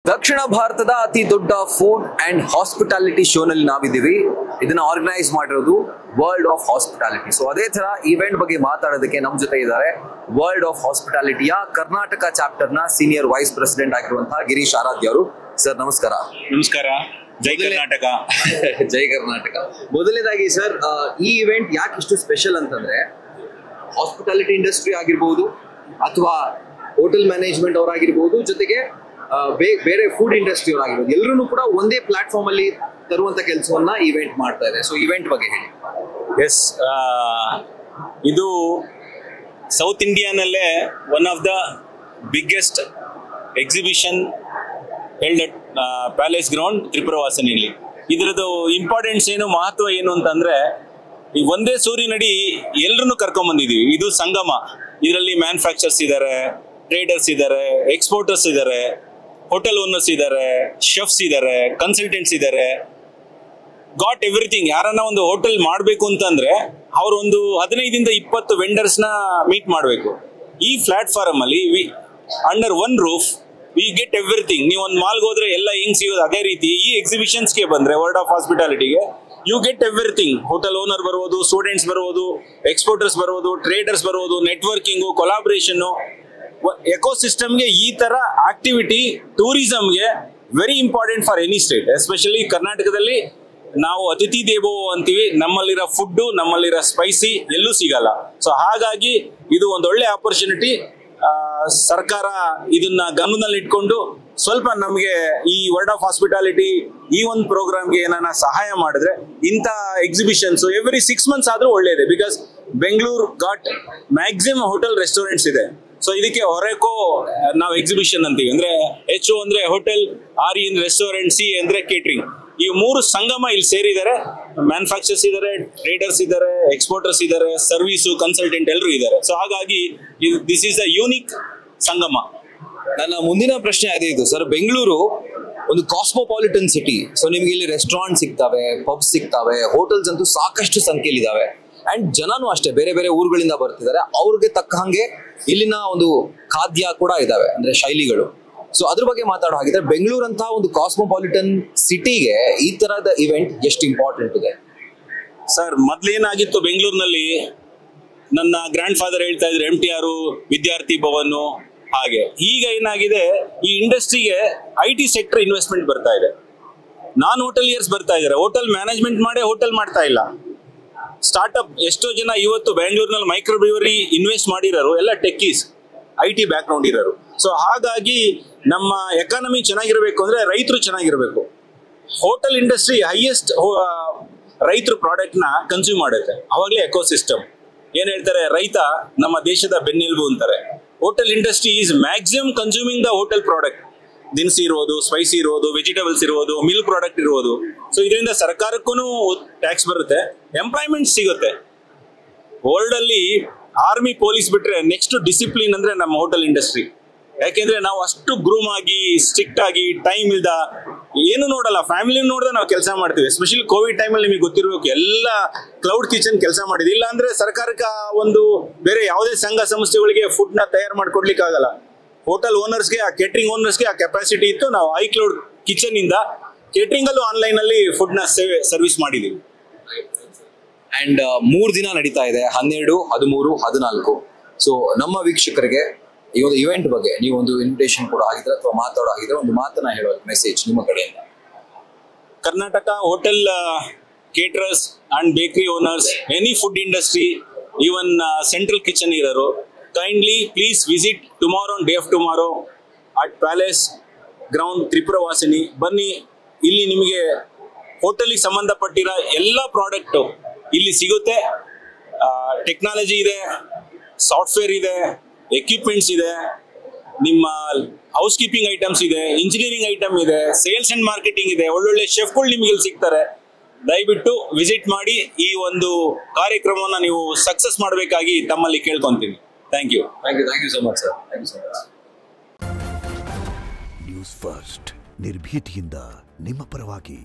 ದಕ್ಷಿಣ ಭಾರತದ ಅತಿ ದೊಡ್ಡ ಫುಡ್ ಅಂಡ್ ಹಾಸ್ಪಿಟಾಲಿಟಿ ಶೋ ನಲ್ಲಿ ನಾವಿದ್ದೀವಿ. ಇದನ್ನ ಆರ್ಗನೈಸ್ ಮಾಡಿರೋದು ವರ್ಲ್ಡ್ ಆಫ್ ಹಾಸ್ಪಿಟಾಲಿಟಿ. ಸೊ ಅದೇ ತರ ಈವೆಂಟ್ ಬಗ್ಗೆ ಮಾತಾಡೋದಕ್ಕೆ ನಮ್ಮ ಜೊತೆ ಇದ್ದಾರೆ ವರ್ಲ್ಡ್ ಆಫ್ ಹಾಸ್ಪಿಟಾಲಿಟಿಯ ಕರ್ನಾಟಕ ಚಾಪ್ಟರ್ ನ ಸೀನಿಯರ್ ವೈಸ್ ಪ್ರೆಸಿಡೆಂಟ್ ಆಗಿರುವಂತಹ ಗಿರೀಶ್ ಆರಾಧ್ಯ ಅವರು. ಸರ್ ನಮಸ್ಕಾರ. ನಮಸ್ಕಾರ. ಜೈ ಕರ್ನಾಟಕ. ಜೈ ಕರ್ನಾಟಕ. ಮೊದಲನೇದಾಗಿ ಸರ್, ಈ ಇವೆಂಟ್ ಯಾಕೆ ಇಷ್ಟು ಸ್ಪೆಷಲ್ ಅಂತಂದ್ರೆ ಹಾಸ್ಪಿಟಾಲಿಟಿ ಇಂಡಸ್ಟ್ರಿ ಆಗಿರ್ಬೋದು ಅಥವಾ ಹೋಟೆಲ್ ಮ್ಯಾನೇಜ್ಮೆಂಟ್ ಅವರಾಗಿರ್ಬೋದು, ಜೊತೆಗೆ ಬೇರೆ ಫುಡ್ ಇಂಡಸ್ಟ್ರಿ ಅವರಾಗಿರ್ಬೋದು, ಎಲ್ಲರೂ ಕೂಡ ಒಂದೇ ಪ್ಲಾಟ್ಫಾರ್ಮ್ ಅಲ್ಲಿ ತರುವಂತ ಕೆಲಸವನ್ನ ಇವೆಂಟ್ ಮಾಡ್ತಾ ಇದೆ. ಸೊ ಇವೆಂಟ್ ಬಗ್ಗೆ ಹೇಳಿ. ಎಸ್, ಇದು ಸೌತ್ ಇಂಡಿಯಾನಲ್ಲೇ one of the biggest exhibition held at palace ground ತ್ರಿಪುರವಾಸನಿಯಲ್ಲಿ. ಇದರದ್ದು ಇಂಪಾರ್ಟೆನ್ಸ್ ಏನು, ಮಹತ್ವ ಏನು ಅಂತಂದ್ರೆ, ಈ ಒಂದೇ ಸೂರಿನಡಿ ಎಲ್ಲರನ್ನು ಕರ್ಕೊಂಡ್ಬಂದಿದ್ದೀವಿ. ಇದು ಸಂಗಮ. ಇದರಲ್ಲಿ ಮ್ಯಾನುಫ್ಯಾಕ್ಚರ್ಸ್ ಇದ್ದಾರೆ, ಟ್ರೇಡರ್ಸ್ ಇದ್ದಾರೆ, ಎಕ್ಸ್ಪೋರ್ಟರ್ಸ್ ಇದ್ದಾರೆ, ಹೋಟೆಲ್ ಓನರ್ಸ್ ಇದ್ದಾರೆ, ಶೆಫ್ಸ್ ಇದ್ದಾರೆ, ಕನ್ಸಲ್ಟೆಂಟ್ಸ್ ಇದ್ದಾರೆ. Got everything. ಯಾರನ್ನ ಒಂದು ಹೋಟೆಲ್ ಮಾಡಬೇಕು ಅಂತಂದ್ರೆ ಅವ್ರು ಒಂದು 15-20 ವೆಂಡರ್ಸ್ನ ಮೀಟ್ ಮಾಡಬೇಕು. ಈ ಪ್ಲಾಟ್ಫಾರ್ಮ್ ಅಲ್ಲಿ under one roof we get everything. ನೀವು ಒಂದು ಮಾಲ್ಗೆ ಹೋದ್ರೆ ಎಲ್ಲ ಹೆಂಗ್ ಸಿಗೋದು, ಅದೇ ರೀತಿ ಈ ಎಕ್ಸಿಬಿಷನ್ಸ್ಗೆ ಬಂದ್ರೆ ವರ್ಲ್ಡ್ ಆಫ್ ಹಾಸ್ಪಿಟಾಲಿಟಿಗೆ you get everything. Hotel owner ಬರ್ಬೋದು, ಸ್ಟೂಡೆಂಟ್ಸ್ ಬರ್ಬೋದು, ಎಕ್ಸ್ಪೋರ್ಟರ್ಸ್ ಬರ್ಬೋದು, ಟ್ರೇಡರ್ಸ್ ಬರ್ಬೋದು, ನೆಟ್ವರ್ಕಿಂಗು, ಕೊಲಾಬ್ರೇಷನ್ನು, ಎಕೋಸಿಸ್ಟಮ್ಗೆ ಈ ತರ ಆಕ್ಟಿವಿಟಿ ಟೂರಿಸಂಗೆ very important for any state. Especially ಕರ್ನಾಟಕದಲ್ಲಿ ನಾವು ಅತಿಥಿ ದೇವೋ ಅಂತೀವಿ. ನಮ್ಮಲ್ಲಿರೋ ಫುಡ್ಡು, ನಮ್ಮಲ್ಲಿರೋ ಸ್ಪೈಸಿ ಎಲ್ಲೂ ಸಿಗಲ್ಲ. ಸೊ ಹಾಗಾಗಿ ಇದು ಒಂದೊಳ್ಳೆ ಆಪರ್ಚುನಿಟಿ. ಸರ್ಕಾರ ಇದನ್ನ ಗಮನದಲ್ಲಿ ಇಟ್ಕೊಂಡು ಸ್ವಲ್ಪ ನಮಗೆ ಈ ವರ್ಲ್ಡ್ ಆಫ್ ಹಾಸ್ಪಿಟಾಲಿಟಿ ಈ ಒಂದು ಪ್ರೋಗ್ರಾಮ್ಗೆ ಏನಾನ ಸಹಾಯ ಮಾಡಿದ್ರೆ, ಇಂಥ ಎಕ್ಸಿಬಿಷನ್ಸ್ ಎವ್ರಿ 6 months ಆದ್ರೂ ಒಳ್ಳೇದೆ. Because Bengaluru got maximum hotel restaurants ಇದೆ. ಸೊ ಇದಕ್ಕೆ ಹೊರಕೋ ನಾವು ಎಕ್ಸಿಬಿಷನ್ ಅಂತೀವಿ. ಅಂದ್ರೆ HO ಅಂದ್ರೆ ಹೋಟೆಲ್, RE ಅಂದ್ರೆ ರೆಸ್ಟೋರೆಂಟ್, C ಅಂದ್ರೆ ಕೇಟರಿಂಗ್. ಈ 3 ಸಂಗಮ ಇಲ್ಲಿ ಸೇರಿದ್ದಾರೆ. ಮ್ಯಾನುಫ್ಯಾಕ್ಚರ್ಸ್ ಇದ್ದಾರೆ, ಟ್ರೇಡರ್ಸ್ ಇದ್ದಾರೆ, ಎಕ್ಸ್ಪೋರ್ಟರ್ಸ್ ಇದ್ದಾರೆ, ಸರ್ವಿಸು, ಕನ್ಸಲ್ಟೆಂಟ್ ಎಲ್ಲರೂ ಇದ್ದಾರೆ. ಸೊ ಹಾಗಾಗಿ ದಿಸ್ ಈಸ್ ಅ ಯೂನಿಕ್ ಸಂಗಮ. ನನ್ನ ಮುಂದಿನ ಪ್ರಶ್ನೆ ಅದೇ ಇದು ಸರ್. ಬೆಂಗಳೂರು ಒಂದು ಕಾಸ್ಮೋಪಾಲಿಟನ್ ಸಿಟಿ. ಸೊ ನಿಮ್ಗೆ ಇಲ್ಲಿ ರೆಸ್ಟೋರೆಂಟ್ ಸಿಗ್ತವೆ, ಪಬ್ಸ್ ಸಿಗ್ತವೆ, ಹೋಟೆಲ್ಸ್ ಅಂತೂ ಸಾಕಷ್ಟು ಸಂಖ್ಯೆಯಲ್ಲಿ ಇದಾವೆ. ಅಂಡ್ ಜನನು ಅಷ್ಟೇ ಬೇರೆ ಬೇರೆ ಊರುಗಳಿಂದ ಬರ್ತಿದ್ದಾರೆ. ಅವ್ರಿಗೆ ತಕ್ಕ ಹಂಗೆ ಇಲ್ಲಿನ ಒಂದು ಖಾದ್ಯ ಕೂಡ ಇದಾವೆ, ಅಂದ್ರೆ ಶೈಲಿಗಳು. ಸೊ ಅದ್ರ ಬಗ್ಗೆ ಮಾತಾಡೋ ಹಾಗಿದ್ರೆ, ಬೆಂಗಳೂರು ಅಂತ ಒಂದು ಕಾಸ್ಮೋಪಾಲಿಟನ್ ಸಿಟಿಗೆ ಈ ತರದ ಇವೆಂಟ್ ಎಷ್ಟು ಇಂಪಾರ್ಟೆಂಟ್ ಇದೆ ಸರ್? ಮೊದ್ಲೇನಾಗಿತ್ತು ಬೆಂಗಳೂರಿನಲ್ಲಿ, ನನ್ನ ಗ್ರ್ಯಾಂಡ್ ಫಾದರ್ ಹೇಳ್ತಾ ಇದ್ರು MTR, ವಿದ್ಯಾರ್ಥಿ ಭವನ್, ಹಾಗೆ. ಈಗ ಏನಾಗಿದೆ, ಈ ಇಂಡಸ್ಟ್ರಿಗೆ IT ಸೆಕ್ಟರ್ ಇನ್ವೆಸ್ಟ್ಮೆಂಟ್ ಬರ್ತಾ ಇದೆ. ನಾನ್ ಹೋಟೆಲಿಯರ್ಸ್ ಬರ್ತಾ ಇದ್ದಾರೆ. ಹೋಟೆಲ್ ಮ್ಯಾನೇಜ್ಮೆಂಟ್ ಮಾಡಿ ಹೋಟೆಲ್ ಮಾಡ್ತಾ ಇಲ್ಲ. ಸ್ಟಾರ್ಟ್ಅಪ್ ಎಷ್ಟೋ ಜನ ಇವತ್ತು ಬೆಂಗಳೂರಿನಲ್ಲಿ ಮೈಕ್ರೋ ಬ್ರೀವರಿ ಇನ್ವೆಸ್ಟ್ ಮಾಡಿರೋರು ಎಲ್ಲ ಟೆಕ್ಕೀಸ್, IT ಬ್ಯಾಕ್ ಗ್ರೌಂಡ್ ಇರೋರು. ಸೊ ಹಾಗಾಗಿ ನಮ್ಮ ಎಕಾನಮಿ ಚೆನ್ನಾಗಿರ್ಬೇಕು ಅಂದ್ರೆ ರೈತರು ಚೆನ್ನಾಗಿರ್ಬೇಕು. ಹೋಟೆಲ್ ಇಂಡಸ್ಟ್ರಿ ಹೈಯೆಸ್ಟ್ ರೈತರ ಪ್ರಾಡಕ್ಟ್ ನ ಕನ್ಸ್ಯೂಮ್ ಮಾಡುತ್ತೆ. ಅವಾಗಲೇ ಎಕೋಸಿಸ್ಟಮ್. ಏನ್ ಹೇಳ್ತಾರೆ, ರೈತ ನಮ್ಮ ದೇಶದ ಬೆನ್ನೆಲುಬು ಅಂತಾರೆ. Hotel industry is maximum consuming the hotel product. ದಿನಸಿ ಇರ್ಬೋದು, ಸ್ಪೈಸಿ ಇರ್ಬೋದು, ವೆಜಿಟೇಬಲ್ಸ್ ಇರ್ಬೋದು, ಮಿಲ್ಕ್ ಪ್ರಾಡಕ್ಟ್ ಇರ್ಬೋದು. ಸೊ ಇದರಿಂದ ಸರ್ಕಾರಕ್ಕೂ ಟ್ಯಾಕ್ಸ್ ಬರುತ್ತೆ, ಎಂಪ್ಲಾಯ್ಮೆಂಟ್ ಸಿಗುತ್ತೆ. ವರ್ಲ್ಡ್ ಅಲ್ಲಿ ಆರ್ಮಿ, ಪೊಲೀಸ್ ಬಿಟ್ರೆ ನೆಕ್ಸ್ಟ್ ಡಿಸಿಪ್ಲಿನ್ ಅಂದ್ರೆ ನಮ್ಮ ಹೋಟೆಲ್ ಇಂಡಸ್ಟ್ರಿ. ಯಾಕೆಂದ್ರೆ ನಾವು ಅಷ್ಟು ಗ್ರೂಮ್ ಆಗಿ, ಸ್ಟ್ರಿಕ್ಟ್ ಆಗಿ, ಟೈಮ್ ಇಲ್ದ ಏನು ನೋಡಲ್ಲ, ಫ್ಯಾಮಿಲಿ ನೋಡ್ದೆ ನಾವು ಕೆಲಸ ಮಾಡ್ತೀವಿ. ಎಸ್ಪೆಷಲಿ ಕೋವಿಡ್ ಟೈಮಲ್ಲಿ ನಿಮಗೆ ಗೊತ್ತಿರಬೇಕು, ಎಲ್ಲ ಕ್ಲೌಡ್ ಕಿಚನ್ ಕೆಲಸ ಮಾಡಿದ್ವಿ. ಇಲ್ಲ ಅಂದ್ರೆ ಸರ್ಕಾರಕ್ಕೆ ಒಂದು ಬೇರೆ ಯಾವುದೇ ಸಂಘ ಸಂಸ್ಥೆಗಳಿಗೆ ಫುಡ್ ನ ತಯಾರು ಮಾಡ್ಕೊಡ್ಲಿಕ್ಕೆ ಆಗಲ್ಲ. ಹೋಟೆಲ್ ಓನರ್ಸ್ಗೆ, ಆ ಕೇಟರಿಂಗ್ ಓನರ್ಸ್ಗೆ ಆ ಕೆಪಾಸಿಟಿ ಇತ್ತು. ನಾವು iCloud ಕಿಚನ್ ಇಂದ ಕೇಟರಿಂಗ್ ಅಲ್ಲೂ ಆನ್ಲೈನ್ ಅಲ್ಲಿ ಫುಡ್ ನ ಸರ್ವಿಸ್ ಮಾಡಿದೀವಿ. ಅಂಡ್ 3 ದಿನ ನಡೀತಾ ಇದೆ, 12, 13, 14. ಸೊ ನಮ್ಮ ವೀಕ್ಷಕರಿಗೆ ಈ ಒಂದು ಇವೆಂಟ್ ಬಗ್ಗೆ ನೀವು ಒಂದು ಇನ್ವಿಟೇಷನ್ ಕೂಡ ಆಗಿದ್ರೆ ಅಥವಾ ಮಾತಾಡೋ ಆಗಿದ್ರೆ ಒಂದು ಮಾತನ್ನ ಹೇಳೋ ಮೆಸೇಜ್ ನಿಮ್ಮ ಕಡೆಯಿಂದ. Karnataka hotel caterers and bakery owners, any food industry, even central kitchen ಇರೋರು, kindly please visit tomorrow on day of tomorrow at Palace Ground ತ್ರಿಪುರವಾಸಿನಿ. ಬನ್ನಿ, ಇಲ್ಲಿ ನಿಮಗೆ ಹೋಟೆಲ್ಗೆ ಸಂಬಂಧಪಟ್ಟಿರೋ ಎಲ್ಲ ಪ್ರಾಡಕ್ಟು ಇಲ್ಲಿ ಸಿಗುತ್ತೆ. ಟೆಕ್ನಾಲಜಿ ಇದೆ, ಸಾಫ್ಟ್ವೇರ್ ಇದೆ, ಎಕ್ವಿಪ್ಮೆಂಟ್ಸ್ ಇದೆ, ನಿಮ್ಮ ಹೌಸ್ ಕೀಪಿಂಗ್ ಐಟಮ್ಸ್ ಇದೆ, ಇಂಜಿನಿಯರಿಂಗ್ ಐಟಮ್ ಇದೆ, ಸೇಲ್ಸ್ ಅಂಡ್ ಮಾರ್ಕೆಟಿಂಗ್ ಇದೆ. ಒಳ್ಳೊಳ್ಳೆ ಶೆಫ್ಗಳು ನಿಮಗೆ ಇಲ್ಲಿ ಸಿಗ್ತಾರೆ. ದಯವಿಟ್ಟು ವಿಸಿಟ್ ಮಾಡಿ ಈ ಒಂದು ಕಾರ್ಯಕ್ರಮವನ್ನು ನೀವು ಸಕ್ಸಸ್ ಮಾಡಬೇಕಾಗಿ ತಮ್ಮಲ್ಲಿ ಕೇಳ್ಕೊಂತೀನಿ. Thank you so much sir. Thank you so much. News first, ನಿರ್ಭೀತಿಯಿಂದ ನಿಮ್ಮ ಪರವಾಗಿ.